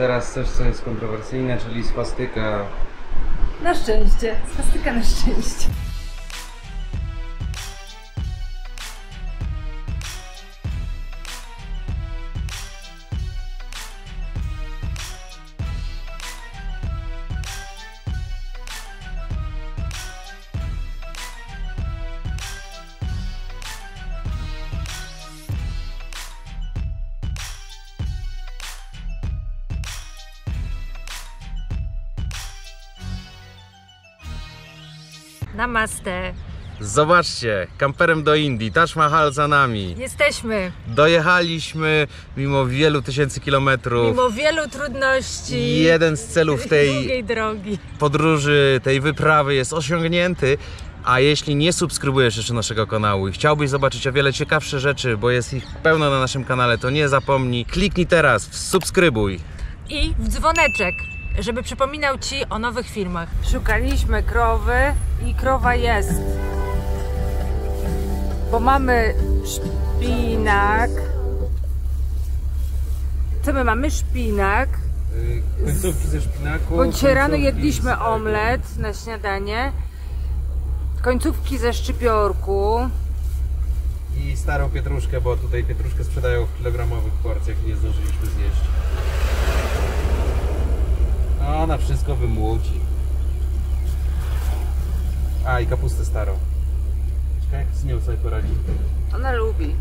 Teraz coś, co jest kontrowersyjne, czyli swastyka. Na szczęście. Swastyka na szczęście. Namaste. Zobaczcie, kamperem do Indii, Taj Mahal za nami. Jesteśmy. Dojechaliśmy mimo wielu tysięcy kilometrów. Mimo wielu trudności. Jeden z celów tej długiej drogi. podróży, tej wyprawy jest osiągnięty. A jeśli nie subskrybujesz jeszcze naszego kanału i chciałbyś zobaczyć o wiele ciekawsze rzeczy, bo jest ich pełno na naszym kanale, to nie zapomnij, kliknij teraz w subskrybuj. I w dzwoneczek, żeby przypominał Ci o nowych filmach. Szukaliśmy krowy i krowa jest. Bo mamy szpinak. Co my mamy? Szpinak. Końcówki ze szpinaku. Bo dzisiaj rano jedliśmy omlet na śniadanie. Końcówki ze szczypiorku. I starą pietruszkę, bo tutaj pietruszkę sprzedają w kilogramowych porcjach i nie zdążyliśmy zjeść. Ona wszystko wymłóci. A i kapustę starą. Jak z nią sobie poradzi? Ona lubi.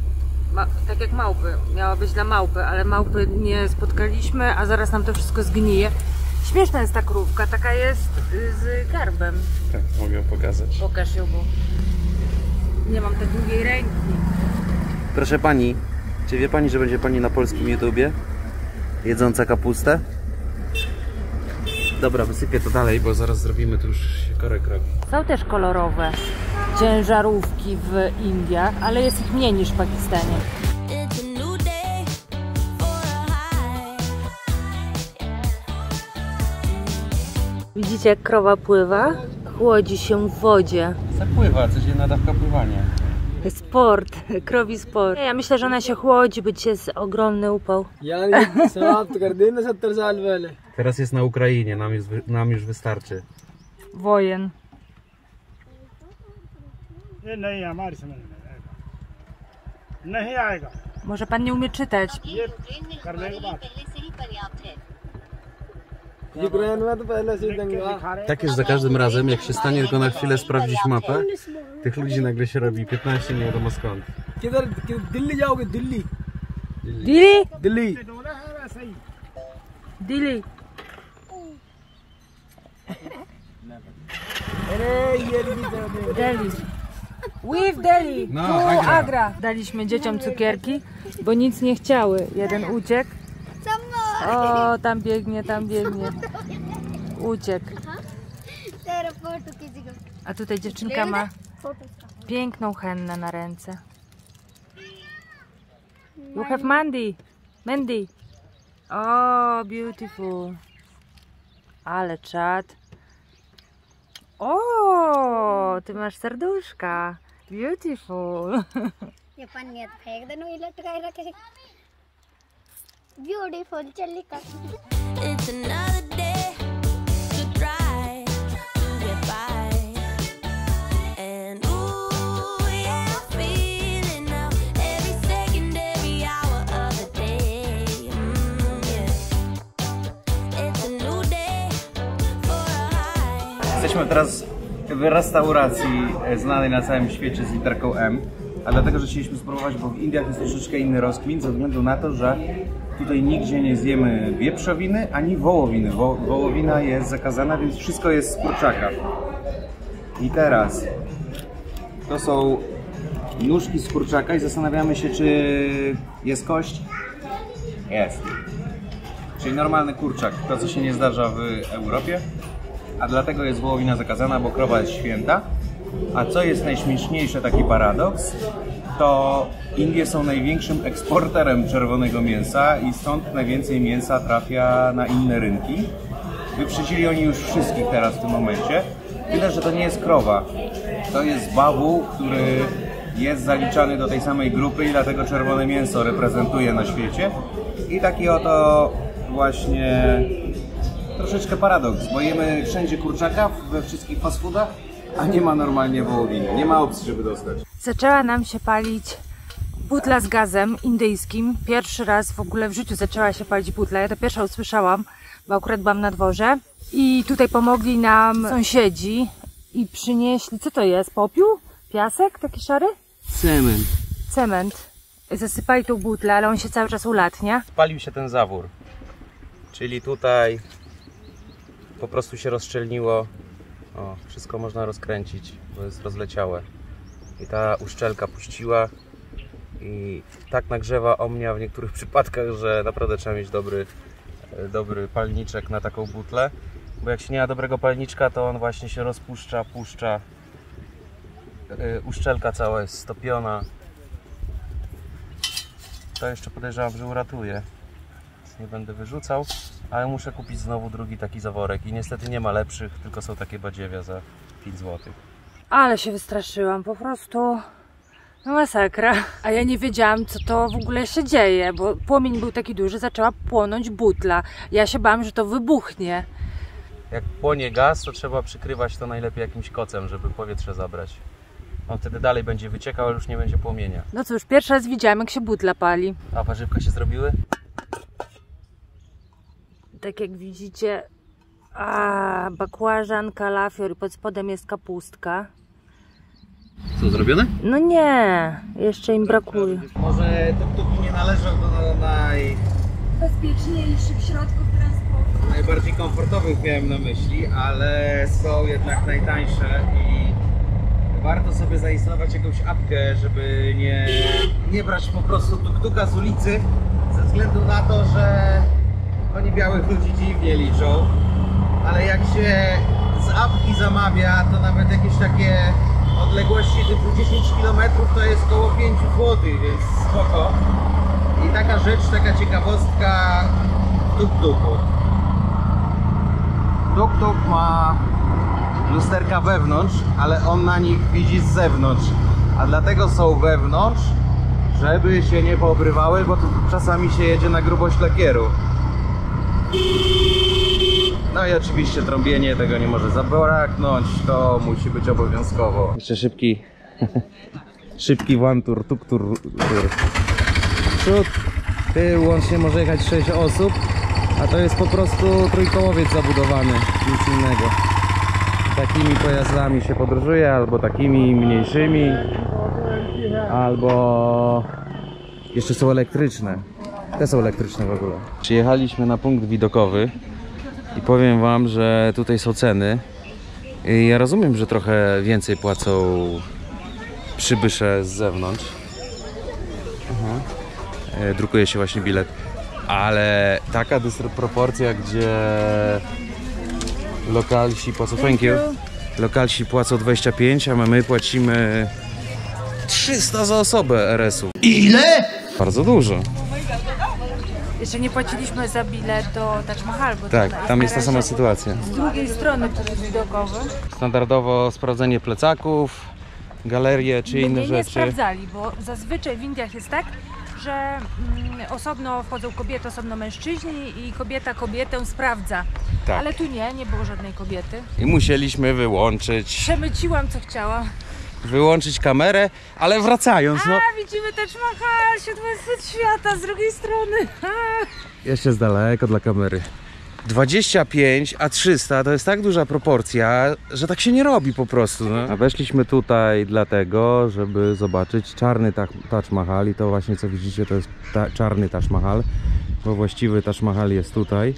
Tak jak małpy. Miała być dla małpy, ale małpy nie spotkaliśmy, a zaraz nam to wszystko zgnije. Śmieszna jest ta krówka, taka jest z garbem. Tak, mogę ją pokazać. Pokaż ją, bo nie mam tak długiej ręki. Proszę pani, czy wie pani, że będzie pani na polskim YouTubie? Jedząca kapustę? Dobra, wysypię to dalej, bo zaraz zrobimy, tu już się korek robi. Są też kolorowe ciężarówki w Indiach, ale jest ich mniej niż w Pakistanie. Widzicie, jak krowa pływa? Chłodzi się w wodzie. Zapływa, codzienna dawka pływania. Sport, krowi sport. Ja myślę, że ona się chłodzi, bo dzisiaj jest ogromny upał. Teraz jest na Ukrainie, nam już wystarczy. Wojen. Może pan nie umie czytać. Tak jest za każdym razem, jak się stanie tylko na chwilę sprawdzić mapę, tych ludzi nagle się robi 15, nie wiadomo skąd. Dili? Dili. Delhi. With Delhi. No, to Agra. Daliśmy dzieciom cukierki, bo nic nie chciały. Jeden uciekł. O, tam biegnie, tam biegnie. Uciekł. A tutaj dziewczynka ma piękną hennę na ręce. You have Mandy. Mandy. O, beautiful. Ale czad. O, ty masz serduszka. Beautiful. Beautiful Chalika. It's another day to try to get by. And ooh, yeah, I feel it now. Every second, every hour of the day. Yeah. It's a new day for a high. Jesteśmy teraz w restauracji znanej na całym świecie z literką M. A dlatego, że chcieliśmy spróbować, bo w Indiach jest troszeczkę inny rozkmin, ze względu na to, że tutaj nigdzie nie zjemy wieprzowiny ani wołowiny. Wołowina jest zakazana, więc wszystko jest z kurczaka. I teraz to są nóżki z kurczaka i zastanawiamy się, czy jest kość? Jest. Czyli normalny kurczak, to co się nie zdarza w Europie, a dlatego jest wołowina zakazana, bo krowa jest święta. A co jest najśmieszniejsze, taki paradoks, to Indie są największym eksporterem czerwonego mięsa i stąd najwięcej mięsa trafia na inne rynki. Wyprzedzili oni już wszystkich teraz w tym momencie. Tyle, że to nie jest krowa, to jest bawuł, który jest zaliczany do tej samej grupy i dlatego czerwone mięso reprezentuje na świecie. I taki oto właśnie troszeczkę paradoks, bo jemy wszędzie kurczaka we wszystkich fast foodach, a nie ma normalnie wołowiny, nie ma opcji, żeby dostać. Zaczęła nam się palić butla z gazem indyjskim. Pierwszy raz w ogóle w życiu zaczęła się palić butla. Ja to pierwsza usłyszałam, bo akurat byłam na dworze. I tutaj pomogli nam sąsiedzi i przynieśli, co to jest? Popiół? Piasek? Taki szary? Cement. Cement. Zasypali tą butlę, ale on się cały czas ulatnia. Spalił się ten zawór, czyli tutaj po prostu się rozszczelniło. O, wszystko można rozkręcić, bo jest rozleciałe. I ta uszczelka puściła i tak nagrzewa omnia w niektórych przypadkach, że naprawdę trzeba mieć dobry palniczek na taką butlę. Bo jak się nie ma dobrego palniczka, to on właśnie się rozpuszcza, puszcza. Uszczelka cała jest stopiona. To jeszcze podejrzewam, że uratuje. Nie będę wyrzucał, ale muszę kupić znowu drugi taki zaworek. I niestety nie ma lepszych, tylko są takie badziewia za 5 zł. Ale się wystraszyłam, po prostu no masakra. A ja nie wiedziałam, co to w ogóle się dzieje, bo płomień był taki duży, zaczęła płonąć butla. Ja się bałam, że to wybuchnie. Jak płonie gaz, to trzeba przykrywać to najlepiej jakimś kocem, żeby powietrze zabrać. On wtedy dalej będzie wyciekał, ale już nie będzie płomienia. No cóż, pierwszy raz widziałam, jak się butla pali. A warzywka się zrobiły? Tak jak widzicie, bakłażan, kalafior i pod spodem jest kapustka. Co, zrobione? No nie, jeszcze im brakuje. Może tuk-tuki nie należą do Bezpieczniejszych środków transportu. najbardziej komfortowych, miałem na myśli, ale są jednak najtańsze i warto sobie zainstalować jakąś apkę, żeby nie brać po prostu tuk-tuka z ulicy, ze względu na to, że oni białych ludzi dziwnie liczą, ale jak się z apki zamawia, to nawet jakieś takie odległości typu 10 km to jest około 5 zł, więc spoko. I taka rzecz, taka ciekawostka tuk-tuku. Tuk-tuk ma lusterka wewnątrz, ale on na nich widzi z zewnątrz. A dlatego są wewnątrz, żeby się nie poobrywały, bo tu czasami się jedzie na grubość lakieru. No i oczywiście trąbienie tego nie może zabraknąć, to musi być obowiązkowo. Jeszcze szybki one tour, tuk-tur. Przód, tył, łącznie może jechać 6 osób, a to jest po prostu trójkołowiec zabudowany, nic innego. Takimi pojazdami się podróżuje, albo takimi mniejszymi, albo jeszcze są elektryczne. Te są elektryczne w ogóle. Przyjechaliśmy na punkt widokowy i powiem wam, że tutaj są ceny. I ja rozumiem, że trochę więcej płacą przybysze z zewnątrz. Drukuje się właśnie bilet, ale taka dysproporcja, gdzie lokalsi płacą, lokalsi płacą 25, a my płacimy 300 za osobę RS-u. Ile? Bardzo dużo. Jeszcze nie płaciliśmy za bilet do Taj Mahal, bo Tak, tam jest ta sama sytuacja. z drugiej strony to jest widokowy. Standardowo sprawdzenie plecaków, galerie czy inne Nie rzeczy. sprawdzali, bo zazwyczaj w Indiach jest tak, że osobno wchodzą kobiety, osobno mężczyźni i kobieta kobietę sprawdza. Tak. Ale tu nie było żadnej kobiety. I musieliśmy wyłączyć Przemyciłam co chciałam. kamerę, ale wracając, no. A widzimy Taj Mahal, siódmy cud świata z drugiej strony. Jeszcze jest daleko dla kamery. 25 a 300 to jest tak duża proporcja, że tak się nie robi po prostu. No. A weszliśmy tutaj dlatego, żeby zobaczyć czarny Taj Mahal i to właśnie co widzicie to jest czarny Taj Mahal, bo właściwy Taj Mahal jest tutaj.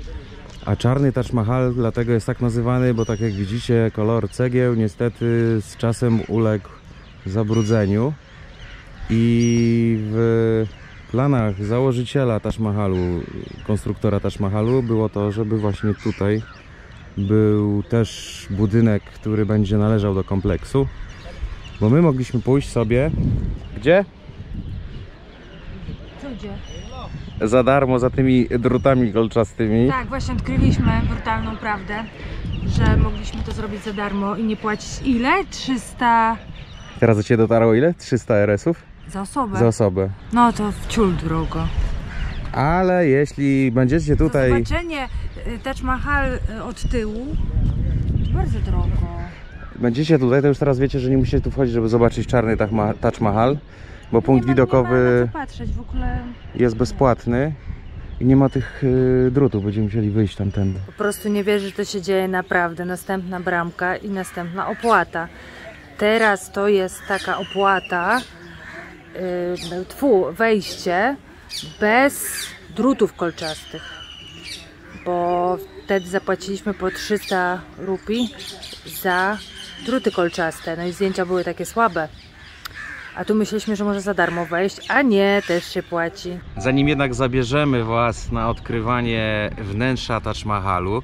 A czarny Taj Mahal dlatego jest tak nazywany, bo tak jak widzicie kolor cegieł niestety z czasem uległ zabrudzeniu i w planach założyciela Taj Mahalu, konstruktora Taj Mahalu było to, żeby właśnie tutaj był też budynek, który będzie należał do kompleksu, bo my mogliśmy pójść sobie gdzie? Gdzie? Za darmo, za tymi drutami kolczastymi. Tak, właśnie odkryliśmy brutalną prawdę, że mogliśmy to zrobić za darmo i nie płacić ile? 300 Teraz do Ciebie dotarło ile? 300 RS-ów? za osobę. Za osobę. No to wciul drogo. Ale jeśli będziecie tutaj... Zobaczenie Taj Mahal od tyłu to bardzo drogo. Będziecie tutaj, to już teraz wiecie, że nie musicie tu wchodzić, żeby zobaczyć czarny Taj Mahal, bo punkt widokowy Nie ma na co patrzeć, w ogóle jest bezpłatny i nie ma tych drutów, będziemy musieli wyjść tamtędy. po prostu nie wierzę, że to się dzieje naprawdę. Następna bramka i następna opłata. Teraz to jest taka opłata, wejście bez drutów kolczastych, bo wtedy zapłaciliśmy po 300 rupii za druty kolczaste, no i zdjęcia były takie słabe. A tu myśleliśmy, że może za darmo wejść, a nie, też się płaci. Zanim jednak zabierzemy Was na odkrywanie wnętrza Taj Mahalu,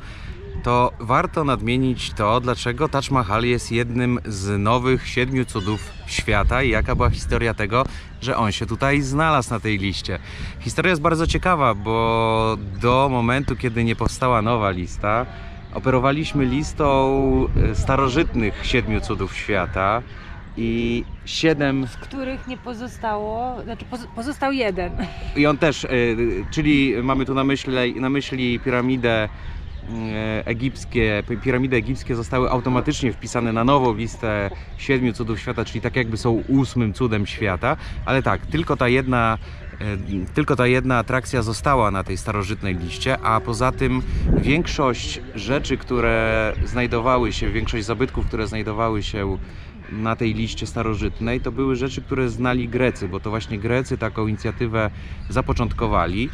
to warto nadmienić to, dlaczego Taj Mahal jest jednym z nowych 7 cudów świata i jaka była historia tego, że on się tutaj znalazł na tej liście. Historia jest bardzo ciekawa, bo do momentu, kiedy nie powstała nowa lista, operowaliśmy listą starożytnych 7 cudów świata i 7... Z których nie pozostało, znaczy pozostał jeden. I on też, czyli mamy tu na myśli piramidę piramidy egipskie zostały automatycznie wpisane na nową listę 7 cudów świata, czyli tak jakby są 8. cudem świata, ale tak, tylko ta jedna atrakcja została na tej starożytnej liście, a poza tym większość rzeczy, większość zabytków, które znajdowały się na tej liście starożytnej, to były rzeczy, które znali Grecy, bo to właśnie Grecy taką inicjatywę zapoczątkowali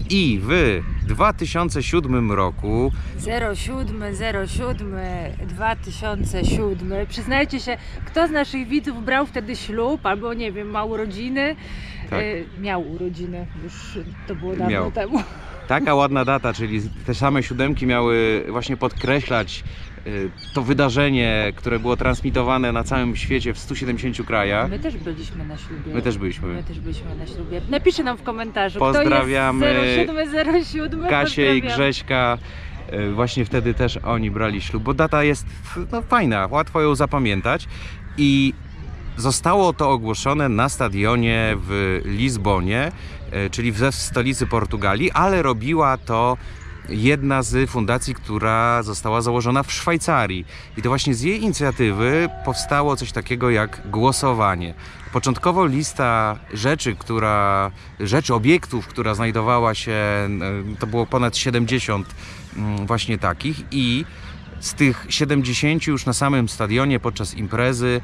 i w 2007 roku 07/07/2007 przyznajcie się, kto z naszych widzów brał wtedy ślub albo nie wiem, ma urodziny. Tak. Miał urodziny, już to było dawno temu. Taka ładna data, czyli te same 7 miały właśnie podkreślać to wydarzenie, które było transmitowane na całym świecie w 170 krajach. My też byliśmy na ślubie. My też byliśmy. Na ślubie. Napiszcie nam w komentarzu, pozdrawiamy kto jest 07/07. Kasię i Grześka. Właśnie wtedy też oni brali ślub, bo data jest fajna, łatwo ją zapamiętać i zostało to ogłoszone na stadionie w Lizbonie, czyli w stolicy Portugalii, ale robiła to jedna z fundacji, która została założona w Szwajcarii. I to właśnie z jej inicjatywy powstało coś takiego jak głosowanie. Początkowo lista obiektów, która znajdowała się, to było ponad 70 właśnie takich i z tych 70 już na samym stadionie podczas imprezy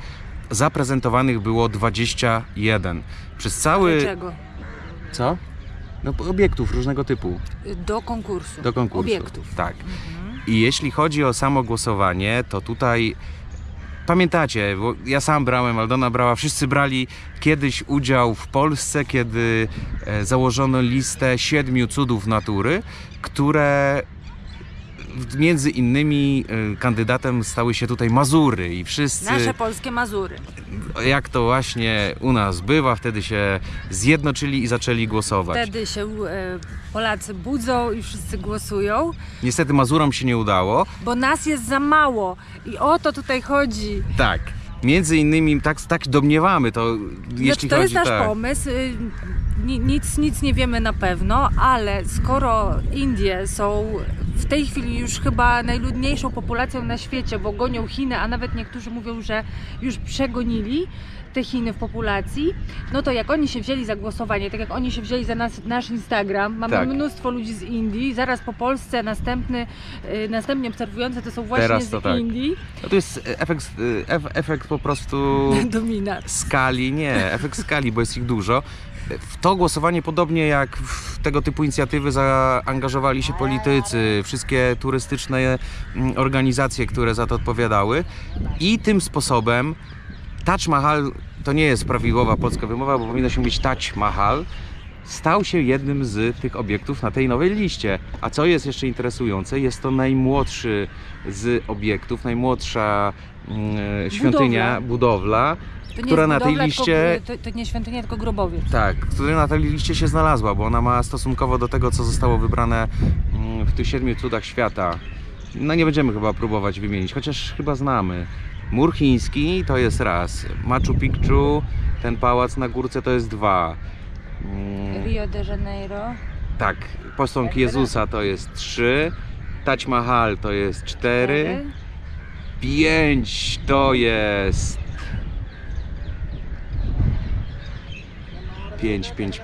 zaprezentowanych było 21. Przez cały... Dlaczego? Co? No, obiektów różnego typu. Do konkursu. Do konkursu. Obiektów. Tak. I jeśli chodzi o samo głosowanie, to tutaj pamiętacie, bo ja sam brałem, Aldona brała, wszyscy brali kiedyś udział w Polsce, kiedy założono listę 7 cudów natury, które między innymi kandydatem stały się tutaj Mazury i wszyscy... Nasze polskie Mazury. Jak to właśnie u nas bywa, wtedy się zjednoczyli i zaczęli głosować. Wtedy się Polacy budzą i wszyscy głosują. Niestety Mazurom się nie udało. Bo nas jest za mało i o to tutaj chodzi. Tak. Między innymi tak domniewamy, to jeśli to chodzi... jest nasz pomysł. Nic nie wiemy na pewno, ale skoro Indie są w tej chwili już chyba najludniejszą populacją na świecie, bo gonią Chiny, a nawet niektórzy mówią, że już przegonili te Chiny w populacji, no to jak oni się wzięli za głosowanie, tak jak oni się wzięli za nasz Instagram, mamy mnóstwo ludzi z Indii, zaraz po Polsce następnie obserwujące to są właśnie teraz z Indii. No to jest efekt po prostu skali, nie, efekt skali, bo jest ich dużo. W to głosowanie, podobnie jak w tego typu inicjatywy, zaangażowali się politycy, wszystkie turystyczne organizacje, które za to odpowiadały i tym sposobem Taj Mahal, to nie jest prawidłowa polska wymowa, bo powinno się mówić Taj Mahal, stał się jednym z tych obiektów na tej nowej liście. A co jest jeszcze interesujące, jest to najmłodszy z obiektów, najmłodsza budowla, która na tej liście... To nie świątynia, tylko grobowiec. Tak, która na tej liście się znalazła, bo ona ma stosunkowo do tego, co zostało wybrane w tych 7 cudach świata. No nie będziemy chyba próbować wymienić, chociaż chyba znamy. Mur chiński to jest raz, Machu Picchu, ten pałac na górce to jest 2. Rio de Janeiro. Tak, posąg Jezusa to jest 3, Taj Mahal to jest 4, 5 to jest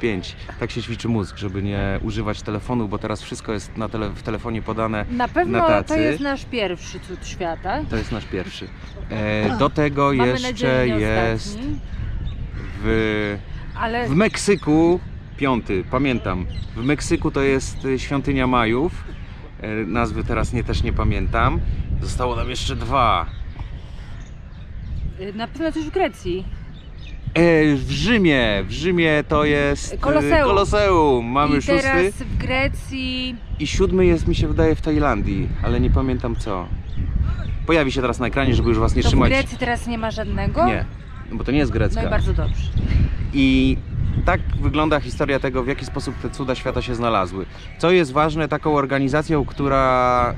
5. Tak się ćwiczy mózg, żeby nie używać telefonu, bo teraz wszystko jest w telefonie podane Na pewno na tacy. to jest nasz pierwszy cud świata. To jest nasz pierwszy. Do tego Mamy jeszcze nadzieję, nie jest ostatni. w Meksyku 5, pamiętam. W Meksyku to jest świątynia Majów. Nazwy teraz też nie pamiętam. Zostało nam jeszcze 2. Na pewno też w Grecji. W Rzymie to jest Koloseum. Koloseum. Mamy I 6. teraz w Grecji. I 7 jest, mi się wydaje, w Tajlandii, ale nie pamiętam co. Pojawi się teraz na ekranie, żeby już was nie To w trzymać. Grecji teraz nie ma żadnego? Nie, bo to nie jest grecka. No i bardzo dobrze. I tak wygląda historia tego, w jaki sposób te cuda świata się znalazły. Co jest ważne, taką organizacją, która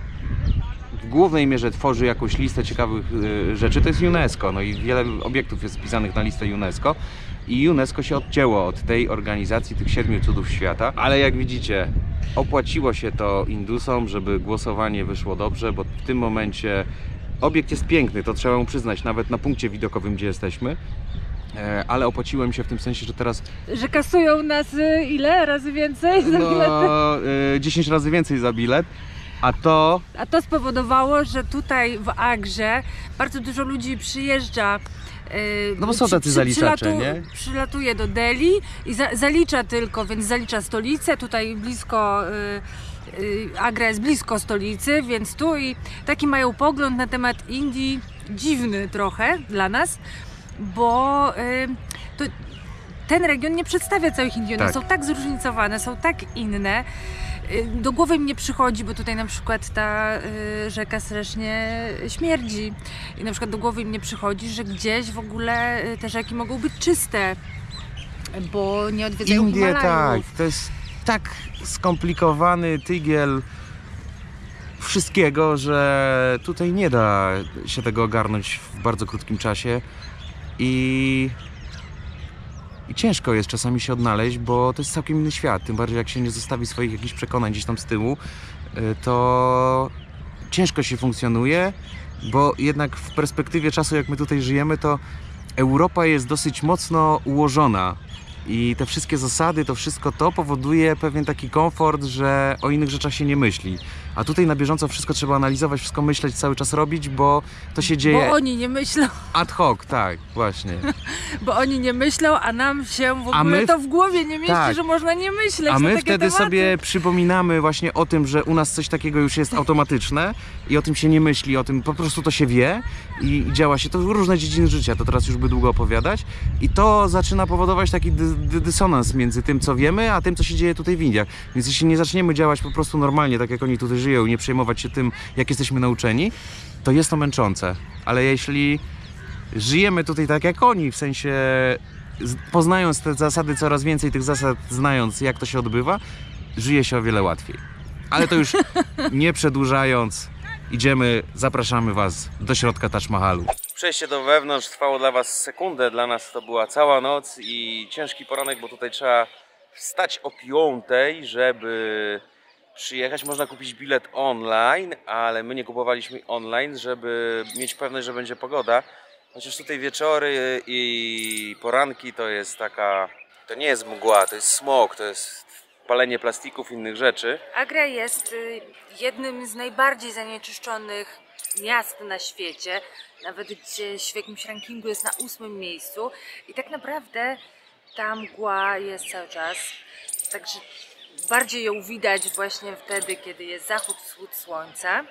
w głównej mierze tworzy jakąś listę ciekawych rzeczy, to jest UNESCO. No i wiele obiektów jest wpisanych na listę UNESCO. I UNESCO się odcięło od tej organizacji, tych 7 cudów świata. Ale jak widzicie, opłaciło się to Indusom, żeby głosowanie wyszło dobrze, bo w tym momencie obiekt jest piękny, to trzeba mu przyznać, nawet na punkcie widokowym, gdzie jesteśmy. Ale opłaciłem się w tym sensie, że teraz Że kasują nas ile razy więcej za bilety? 10 razy więcej za bilet, a to A to spowodowało, że tutaj w Agrze bardzo dużo ludzi przyjeżdża. No bo są tacy zaliczacze, nie? Przylatuje do Delhi i zalicza tylko, więc zalicza stolicę, tutaj blisko, Agra jest blisko stolicy, więc tu i taki mają pogląd na temat Indii, dziwny trochę dla nas, bo ten region nie przedstawia całych Indii, one Tak. są tak zróżnicowane, są tak inne. Do głowy mi nie przychodzi, bo tutaj na przykład ta rzeka strasznie śmierdzi i na przykład do głowy mi nie przychodzi, że gdzieś w ogóle te rzeki mogą być czyste, bo nie odwiedzają Indie, tak, Himalajów. to jest tak skomplikowany tygiel wszystkiego, że tutaj nie da się tego ogarnąć w bardzo krótkim czasie i ciężko jest czasami się odnaleźć, bo to jest całkiem inny świat, tym bardziej jak się nie zostawi swoich jakichś przekonań gdzieś tam z tyłu, to ciężko się funkcjonuje, bo jednak w perspektywie czasu, jak my tutaj żyjemy, to Europa jest dosyć mocno ułożona i te wszystkie zasady, to wszystko to powoduje pewien taki komfort, że o innych rzeczach się nie myśli. A tutaj na bieżąco wszystko trzeba analizować, wszystko myśleć, cały czas robić, bo to się dzieje Bo oni nie myślą, ad hoc, tak, właśnie. bo oni nie myślą, a nam się w ogóle my to w głowie nie mieści, tak. że można nie myśleć A na my takie wtedy tematy. sobie przypominamy właśnie o tym, że u nas coś takiego już jest automatyczne i o tym się nie myśli, o tym po prostu to się wie i działa się. To różne dziedziny życia, to teraz już by długo opowiadać i to zaczyna powodować taki dysonans między tym, co wiemy, a tym, co się dzieje tutaj w Indiach. Więc jeśli nie zaczniemy działać po prostu normalnie, tak jak oni tutaj żyją i nie przejmować się tym, jak jesteśmy nauczeni, to jest to męczące. Ale jeśli żyjemy tutaj tak jak oni, w sensie poznając te zasady coraz więcej, tych zasad znając, jak to się odbywa, żyje się o wiele łatwiej. Ale to już nie przedłużając, idziemy, zapraszamy Was do środka Taj Mahalu. Przejście do wewnątrz trwało dla Was sekundę, dla nas to była cała noc i ciężki poranek, bo tutaj trzeba wstać o 5:00, żeby przyjechać. Można kupić bilet online, ale my nie kupowaliśmy online, żeby mieć pewność, że będzie pogoda. Chociaż tutaj wieczory i poranki to jest taka, to nie jest mgła, to jest smog, to jest palenie plastików, innych rzeczy. Agra jest jednym z najbardziej zanieczyszczonych miast na świecie, nawet gdzieś w jakimś rankingu jest na 8. miejscu i tak naprawdę ta mgła jest cały czas, także bardziej ją widać właśnie wtedy, kiedy jest zachód, wschód słońca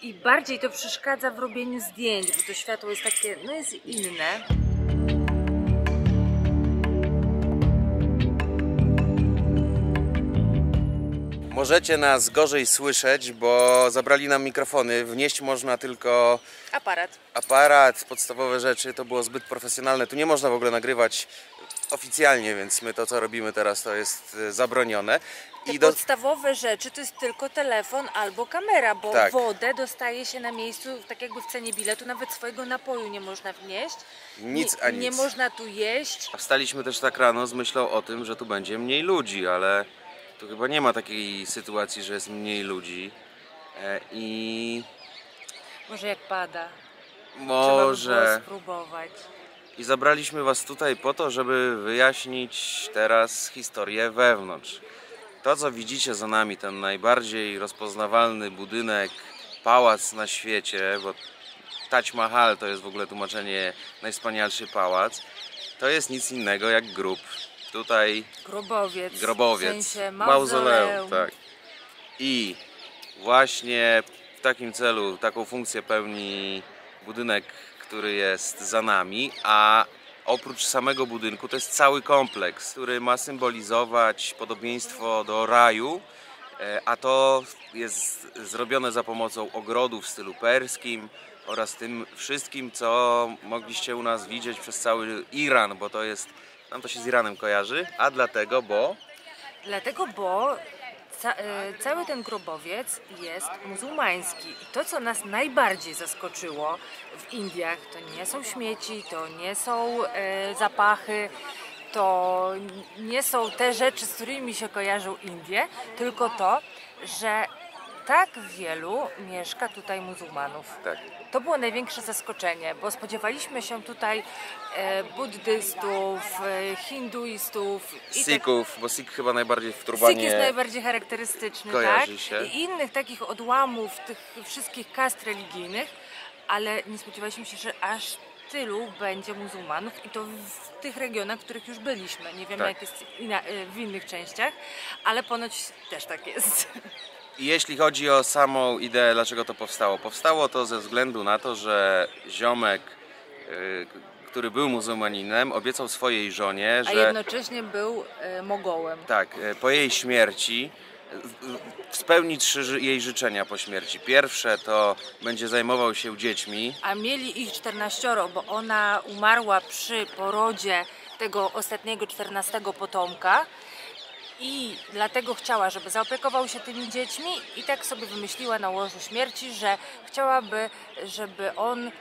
i bardziej to przeszkadza w robieniu zdjęć, bo to światło jest takie, no jest inne. Możecie nas gorzej słyszeć, bo zabrali nam mikrofony, wnieść można tylko aparat, podstawowe rzeczy, to było zbyt profesjonalne, tu nie można w ogóle nagrywać oficjalnie, więc my to co robimy teraz to jest zabronione. Te podstawowe rzeczy to jest tylko telefon albo kamera, bo tak. Wodę dostaje się na miejscu, tak jakby w cenie biletu, nawet swojego napoju nie można wnieść. Nic a nic. Nie można tu jeść. Wstaliśmy też tak rano z myślą o tym, że tu będzie mniej ludzi, ale Tu chyba nie ma takiej sytuacji, że jest mniej ludzi i Może jak pada. Trzeba by może... było spróbować. I zabraliśmy was tutaj po to, żeby wyjaśnić teraz historię wewnątrz. To, co widzicie za nami, ten najbardziej rozpoznawalny budynek, pałac na świecie, bo Taj Mahal to jest w ogóle tłumaczenie najwspanialszy pałac, to jest nic innego jak grób. Tutaj Grobowiec. W sensie mauzoleum. Tak. I właśnie w takim celu, taką funkcję pełni budynek, który jest za nami, a oprócz samego budynku to jest cały kompleks, który ma symbolizować podobieństwo do raju, a to jest zrobione za pomocą ogrodów w stylu perskim oraz tym wszystkim, co mogliście u nas widzieć przez cały Iran, bo to jest, nam to się z Iranem kojarzy, a dlatego, bo cały ten grobowiec jest muzułmański i to, co nas najbardziej zaskoczyło w Indiach, to nie są śmieci, to nie są zapachy, to nie są te rzeczy, z którymi się kojarzą Indie, tylko to, że tak wielu mieszka tutaj muzułmanów. tak. To było największe zaskoczenie, bo spodziewaliśmy się tutaj buddystów, hinduistów i Sikhów, bo Sikh chyba najbardziej w turbanie Sikh jest najbardziej charakterystyczny, kojarzy tak? się. I innych takich odłamów tych wszystkich kast religijnych, ale nie spodziewaliśmy się, że aż tylu będzie muzułmanów i to w tych regionach, w których już byliśmy. Nie wiemy, Tak. jak jest w innych częściach, ale ponoć też tak jest. I jeśli chodzi o samą ideę, dlaczego to powstało? Powstało to ze względu na to, że ziomek, który był muzułmaninem, obiecał swojej żonie, A że jednocześnie był Mogołem. tak, po jej śmierci spełni 3 jej życzenia po śmierci. Pierwsze to będzie zajmował się dziećmi. A mieli ich 14, bo ona umarła przy porodzie tego ostatniego 14 potomka. I dlatego chciała, żeby zaopiekował się tymi dziećmi i tak sobie wymyśliła na łożu śmierci, że chciałaby, żeby on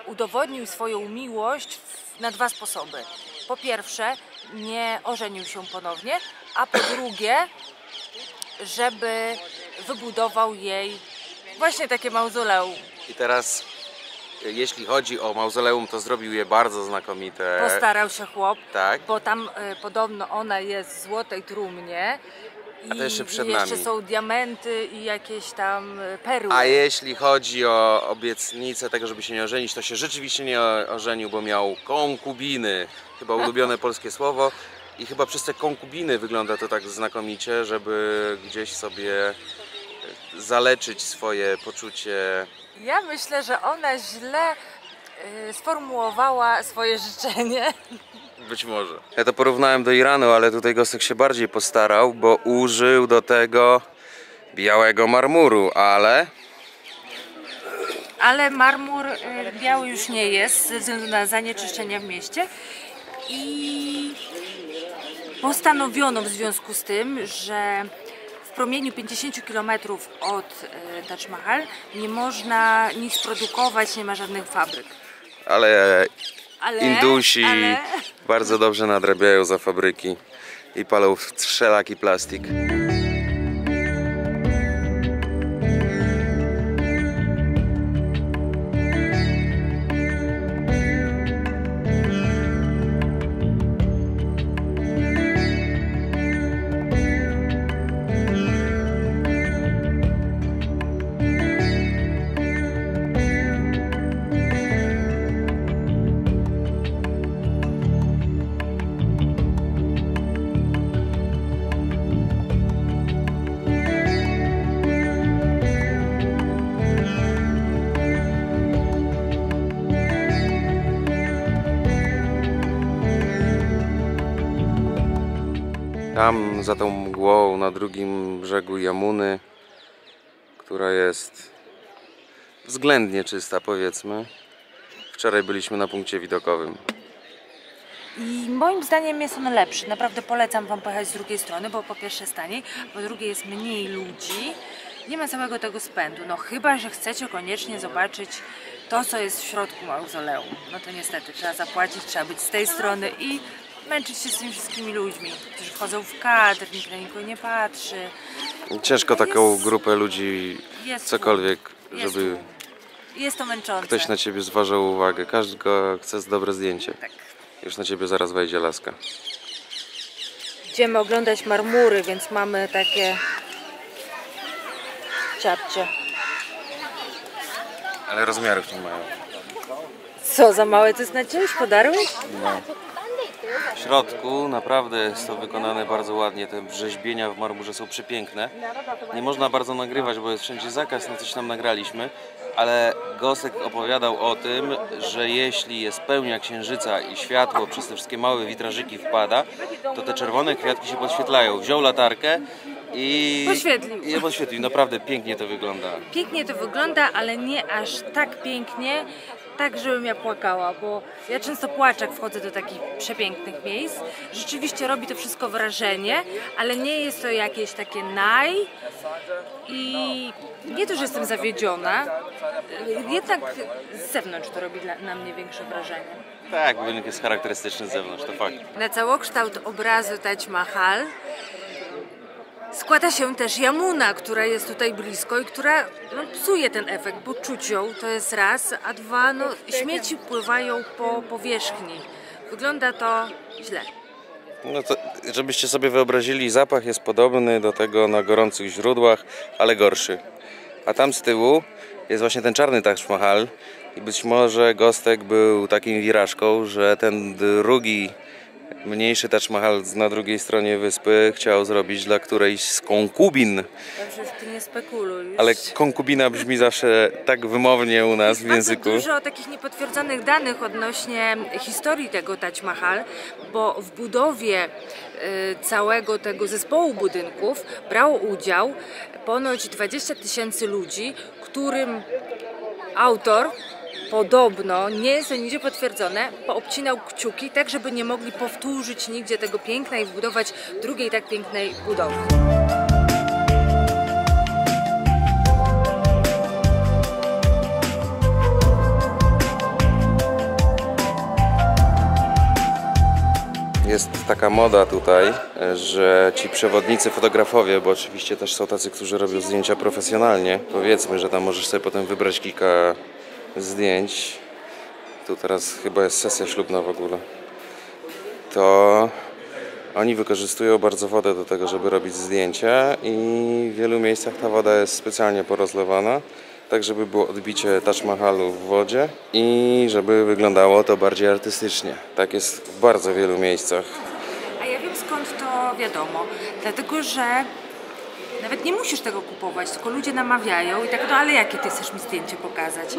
udowodnił swoją miłość na 2 sposoby. Po pierwsze, nie ożenił się ponownie, a po drugie, żeby wybudował jej właśnie takie mauzoleum. I teraz, jeśli chodzi o mauzoleum, to zrobił je bardzo znakomite. Postarał się chłop, Tak. bo tam podobno ona jest w złotej trumnie. A to jeszcze przed i jeszcze nami. są diamenty i jakieś tam perły. A jeśli chodzi o obietnicę tego, żeby się nie ożenić, to się rzeczywiście nie ożenił, bo miał konkubiny, chyba ulubione polskie słowo. I chyba przez te konkubiny wygląda to tak znakomicie, żeby gdzieś sobie zaleczyć swoje poczucie. Ja myślę, że ona źle sformułowała swoje życzenie. Być może. Ja to porównałem do Iranu, ale tutaj Gostek się bardziej postarał, bo użył do tego białego marmuru, Ale marmur biały już nie jest ze względu na zanieczyszczenia w mieście i postanowiono w związku z tym, że w promieniu 50 km od Taj Mahal nie można nic produkować, nie ma żadnych fabryk. ale Ale Indusi bardzo dobrze nadrabiają za fabryki i palą wszelaki plastik. Tam za tą mgłą na drugim brzegu Jamuny, która jest względnie czysta, powiedzmy. Wczoraj byliśmy na punkcie widokowym. I moim zdaniem jest on lepszy. Naprawdę polecam Wam pojechać z drugiej strony, bo po pierwsze jest taniej, po drugie jest mniej ludzi. Nie ma całego tego spędu. No chyba, że chcecie koniecznie zobaczyć to, co jest w środku mauzoleum. No to niestety trzeba zapłacić, trzeba być z tej strony i męczyć się z tymi wszystkimi ludźmi, którzy wchodzą w kadr, nikt na nikogo nie patrzy. Ciężko taką grupę ludzi, Jest cokolwiek, Jest żeby Jest to męczące. ktoś na ciebie zważał uwagę. Każdy chce dobre zdjęcie. Tak. Już na ciebie zaraz wejdzie laska. Idziemy oglądać marmury, więc mamy takie ciapcie. Ale rozmiarów nie mają. Co, za małe to jest na ciebie? Podarłeś? W środku naprawdę jest to wykonane bardzo ładnie. Te rzeźbienia w marmurze są przepiękne. Nie można bardzo nagrywać, bo jest wszędzie zakaz, no coś tam nagraliśmy. Ale Gostek opowiadał o tym, że jeśli jest pełnia księżyca i światło przez te wszystkie małe witrażyki wpada, to te czerwone kwiatki się podświetlają. Wziął latarkę i je podświetlił. Naprawdę pięknie to wygląda. Pięknie to wygląda, ale nie aż tak pięknie, tak żebym ja płakała, bo ja często płaczę, jak wchodzę do takich przepięknych miejsc. Rzeczywiście robi to wszystko wrażenie, ale nie jest to jakieś takie i nie to, że jestem zawiedziona, jednak z zewnątrz to robi na mnie większe wrażenie. Tak, budynek jest charakterystyczny z zewnątrz, to fakt. Na całokształt obrazu Taj Mahal składa się też Yamuna, która jest tutaj blisko i która psuje ten efekt, bo czuć ją, to jest raz, a dwa, śmieci pływają po powierzchni. Wygląda to źle. No to, żebyście sobie wyobrazili, zapach jest podobny do tego na gorących źródłach, ale gorszy. A tam z tyłu jest właśnie ten czarny Taj Mahal i być może Gostek był takim wirażką, że ten drugi, mniejszy Taj Mahal na drugiej stronie wyspy chciał zrobić dla którejś z konkubin. Dobrze, ty nie spekuluj. Ale konkubina brzmi zawsze tak wymownie u nas w języku. Jest dużo takich niepotwierdzonych danych odnośnie historii tego Taj Mahal, bo w budowie całego tego zespołu budynków brało udział ponoć 20 000 ludzi, którym autor, podobno, nie jest to nigdzie potwierdzone, poobcinał kciuki tak, żeby nie mogli powtórzyć nigdzie tego piękna i wbudować drugiej tak pięknej budowli. Jest taka moda tutaj, że ci przewodnicy, fotografowie, bo oczywiście też są tacy, którzy robią zdjęcia profesjonalnie, powiedzmy, że tam możesz sobie potem wybrać kilka zdjęć. Tu teraz chyba jest sesja ślubna w ogóle. To oni wykorzystują bardzo wodę do tego, żeby robić zdjęcia i w wielu miejscach ta woda jest specjalnie porozlewana, tak żeby było odbicie Taj Mahalu w wodzie i żeby wyglądało to bardziej artystycznie. Tak jest w bardzo wielu miejscach. A ja wiem, skąd to wiadomo, dlatego że nawet nie musisz tego kupować, tylko ludzie namawiają i tak, no ale jakie ty chcesz mi zdjęcie pokazać?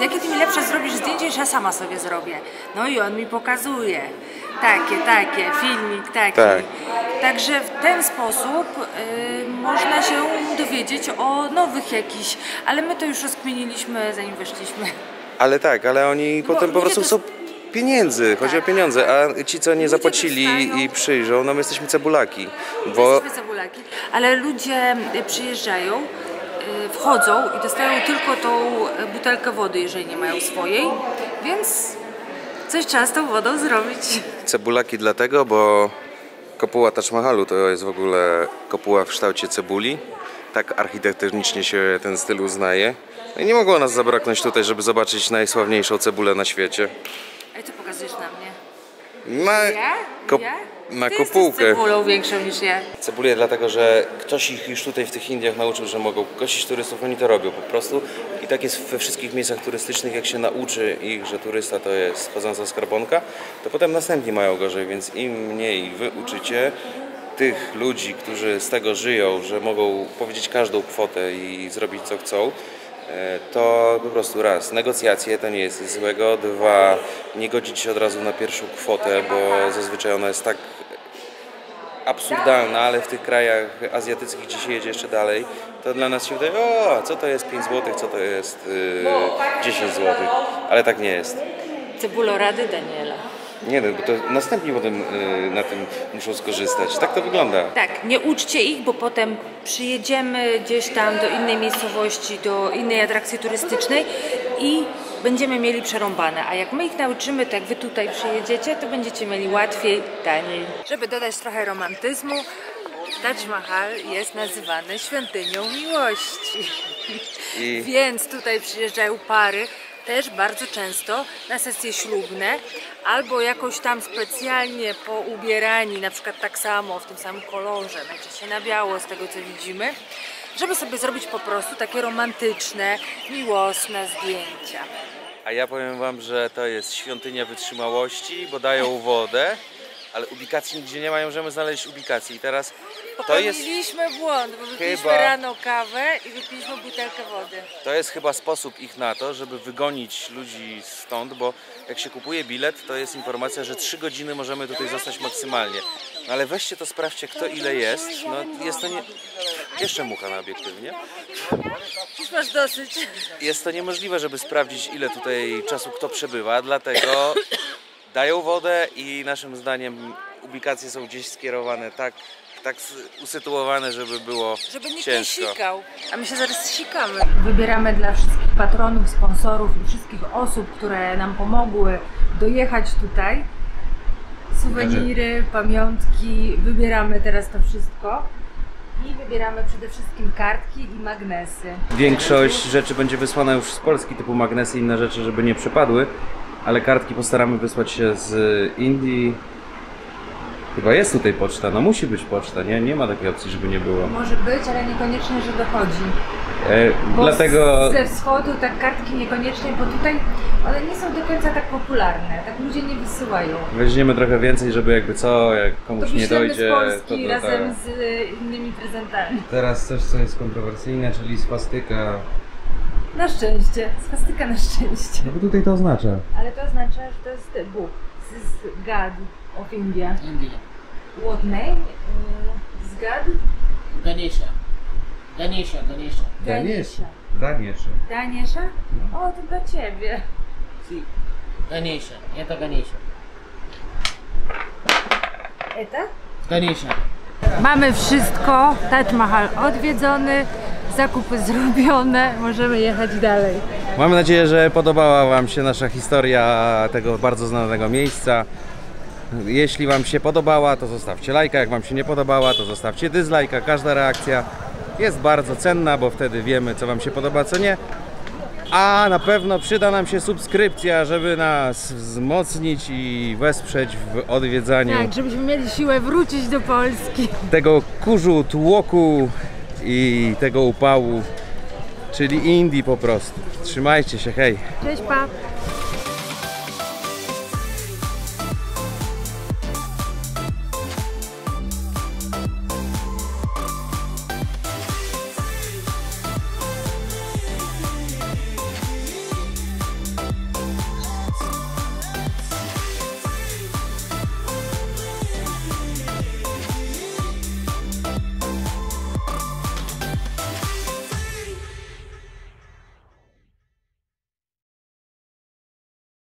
Jakie ty mi lepsze zrobisz zdjęcie, niż ja sama sobie zrobię? No i on mi pokazuje. Takie, filmik taki. Tak. Także w ten sposób można się dowiedzieć o nowych jakichś, ale my to już rozkminiliśmy, zanim weszliśmy. Ale tak, ale oni bo potem po ludzie prostu to- są pieniędzy, chodzi o pieniądze, a ci co nie Ludzie zapłacili dostają- i przyjrzą, no my jesteśmy cebulaki, bo Jesteśmy cebulaki, ale ludzie przyjeżdżają, wchodzą i dostają tylko tą butelkę wody, jeżeli nie mają swojej, więc coś trzeba z tą wodą zrobić. cebulaki dlatego, bo kopuła Taj Mahalu to jest w ogóle kopuła w kształcie cebuli, tak architektonicznie się ten styl uznaje. No i nie mogło nas zabraknąć tutaj, żeby zobaczyć najsławniejszą cebulę na świecie. A co pokazujesz na mnie? Na, Ja? kop- Ja? na Ty kopułkę. jesteś cebulą większą niż ja. Cebulię dlatego, że ktoś ich już tutaj w tych Indiach nauczył, że mogą gościć turystów, oni to robią po prostu. I tak jest we wszystkich miejscach turystycznych, jak się nauczy ich, że turysta to jest chodząca skarbonka, to potem następni mają gorzej, więc im mniej wy uczycie tych ludzi, którzy z tego żyją, że mogą powiedzieć każdą kwotę i zrobić co chcą, to po prostu raz, negocjacje to nie jest nic złego, dwa, nie godzić się od razu na pierwszą kwotę, bo zazwyczaj ona jest tak absurdalna, ale w tych krajach azjatyckich, gdzie się jedzie jeszcze dalej, to dla nas się wydaje, o, co to jest 5 zł, co to jest 10 zł, ale tak nie jest. Cebulorady Daniela. Nie no, bo to następni potem na tym muszą skorzystać. Tak to wygląda. Tak, nie uczcie ich, bo potem przyjedziemy gdzieś tam do innej miejscowości, do innej atrakcji turystycznej i będziemy mieli przerąbane, a jak my ich nauczymy, to jak wy tutaj przyjedziecie, to będziecie mieli łatwiej, taniej. Żeby dodać trochę romantyzmu, Taj Mahal jest nazywany świątynią miłości. Więc tutaj przyjeżdżają pary też bardzo często na sesje ślubne albo jakoś tam specjalnie poubierani, na przykład tak samo w tym samym kolorze, najczęściej na biało z tego co widzimy, żeby sobie zrobić po prostu takie romantyczne, miłosne zdjęcia. A ja powiem wam, że to jest świątynia wytrzymałości, bo dają wodę, ale ubikacji nigdzie nie ma, możemy znaleźć ubikację. I teraz to jest... Popełniliśmy błąd, bo wypiliśmy rano kawę i wypiliśmy butelkę wody. To jest chyba sposób ich na to, żeby wygonić ludzi stąd, bo jak się kupuje bilet, to jest informacja, że 3 godziny możemy tutaj zostać maksymalnie. No ale weźcie to, sprawdźcie kto ile jest. No jest to nie... Jeszcze mucha na obiektywie, nie? Już masz dosyć. Jest to niemożliwe, żeby sprawdzić ile tutaj czasu kto przebywa, dlatego dają wodę i naszym zdaniem ubikacje są gdzieś skierowane tak usytuowane, żeby było Żeby nikt ciężko. nie sikał. A my się zaraz sikamy. Wybieramy dla wszystkich patronów, sponsorów i wszystkich osób, które nam pomogły dojechać tutaj suweniry, pamiątki. Wybieramy teraz to wszystko. I wybieramy przede wszystkim kartki i magnesy. Większość rzeczy będzie wysłana już z Polski, typu magnesy i inne rzeczy, żeby nie przepadły, ale kartki postaramy wysłać się z Indii. Chyba jest tutaj poczta, no musi być poczta, nie ma takiej opcji, żeby nie było. Może być, ale niekoniecznie, że dochodzi. Bo Dlatego ze wschodu tak kartki niekoniecznie, bo tutaj one nie są do końca tak popularne, tak ludzie nie wysyłają. weźmiemy trochę więcej, żeby jakby co, jak To komuś nie wyślemy dojdzie, z Polski to razem z innymi prezentami. Teraz coś, co jest kontrowersyjne, czyli swastyka. Na szczęście, swastyka na szczęście. No bo tutaj to oznacza. Ale to oznacza, że to jest Bóg. This is God of India. India. What name? Is God? Ganesha. Ganesha. Daniesze. Daniesze. Danieša? O, to dla ciebie. Si. Ganesha. Это Ganesha. Eta? Ganesha. Mamy wszystko, Taj Mahal odwiedzony, zakupy zrobione, możemy jechać dalej. Mamy nadzieję, że podobała wam się nasza historia tego bardzo znanego miejsca. Jeśli wam się podobała, to zostawcie lajka, jak wam się nie podobała, to zostawcie dyslajka. Każda reakcja jest bardzo cenna, bo wtedy wiemy, co wam się podoba, co nie. A na pewno przyda nam się subskrypcja, żeby nas wzmocnić i wesprzeć w odwiedzaniu Tak, żebyśmy mieli siłę wrócić do Polski. tego kurzu, tłoku i tego upału, czyli Indii po prostu. Trzymajcie się, hej! Cześć, pa!